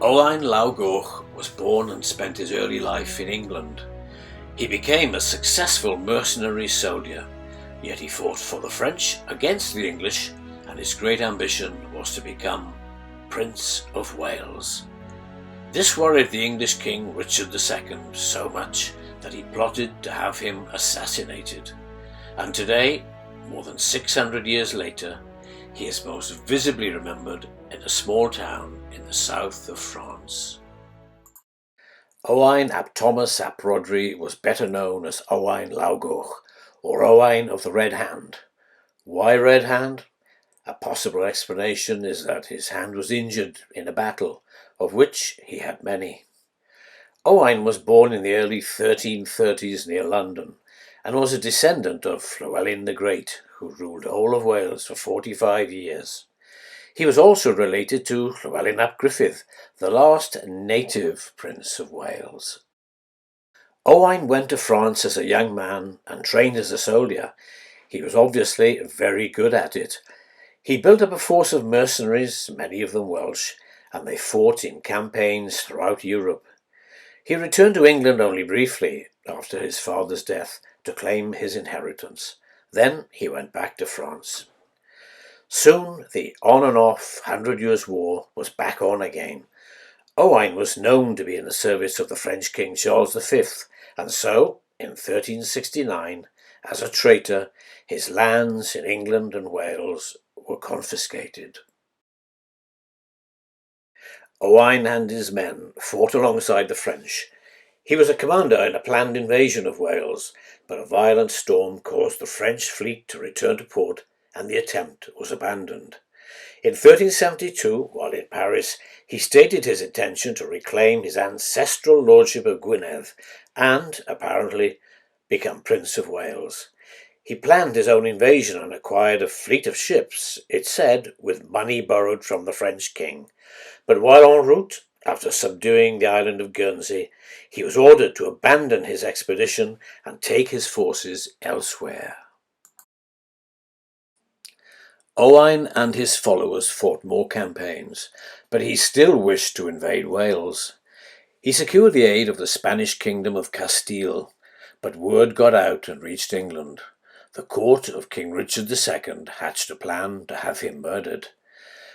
Owain Lawgôch was born and spent his early life in England. He became a successful mercenary soldier, yet he fought for the French against the English, and his great ambition was to become Prince of Wales. This worried the English King Richard II so much that he plotted to have him assassinated. And today, more than 600 years later, he is most visibly remembered in a small town in the south of France. Owain ap Thomas ap Rhodri was better known as Owain Lawgôch, or Owain of the Red Hand. Why Red Hand? A possible explanation is that his hand was injured in a battle, of which he had many. Owain was born in the early 1330s near London, and was a descendant of Llywelyn the Great, who ruled the whole of Wales for 45 years. He was also related to Llywelyn ap Gruffudd, the last native Prince of Wales. Owain went to France as a young man and trained as a soldier. He was obviously very good at it. He built up a force of mercenaries, many of them Welsh, and they fought in campaigns throughout Europe. He returned to England only briefly after his father's death to claim his inheritance. Then he went back to France. Soon the on and off 100 Years' War was back on again. Owain was known to be in the service of the French King Charles V, and so, in 1369, as a traitor, his lands in England and Wales were confiscated. Owain and his men fought alongside the French. He was a commander in a planned invasion of Wales, but a violent storm caused the French fleet to return to port, and the attempt was abandoned. In 1372, while in Paris, he stated his intention to reclaim his ancestral lordship of Gwynedd and, apparently, become Prince of Wales. He planned his own invasion and acquired a fleet of ships, it said, with money borrowed from the French king. But while en route, after subduing the island of Guernsey, he was ordered to abandon his expedition and take his forces elsewhere. Owain and his followers fought more campaigns, but he still wished to invade Wales. He secured the aid of the Spanish kingdom of Castile, but word got out and reached England. The court of King Richard II hatched a plan to have him murdered.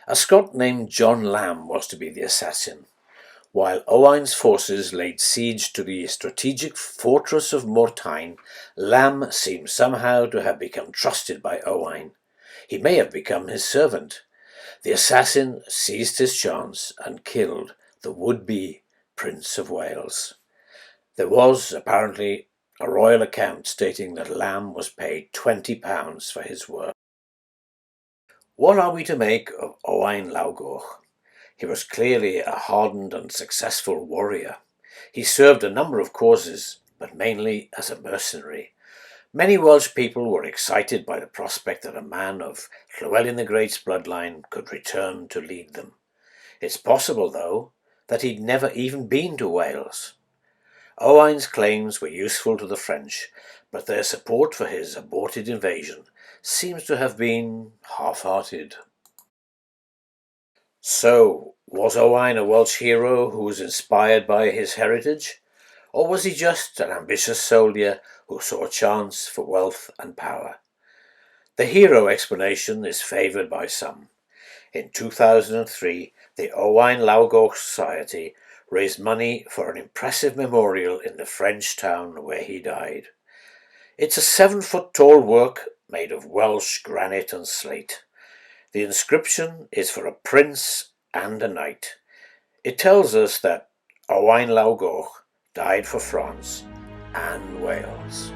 A Scot named John Lamb was to be the assassin. While Owain's forces laid siege to the strategic fortress of Mortain, Lamb seems somehow to have become trusted by Owain. He may have become his servant. The assassin seized his chance and killed the would-be Prince of Wales. There was, apparently, a royal account stating that Lamb was paid £20 for his work. What are we to make of Owain Lawgôch? He was clearly a hardened and successful warrior. He served a number of causes, but mainly as a mercenary. Many Welsh people were excited by the prospect that a man of Llywelyn the Great's bloodline could return to lead them. It's possible, though, that he'd never even been to Wales. Owain's claims were useful to the French, but their support for his aborted invasion seems to have been half-hearted. So, was Owain a Welsh hero who was inspired by his heritage? Or was he just an ambitious soldier who saw a chance for wealth and power? The hero explanation is favoured by some. In 2003, the Owain Lawgôch Society raised money for an impressive memorial in the French town where he died. It's a 7-foot-tall work made of Welsh granite and slate. The inscription is for a prince and a knight. It tells us that Owain Lawgôch died for France and Wales.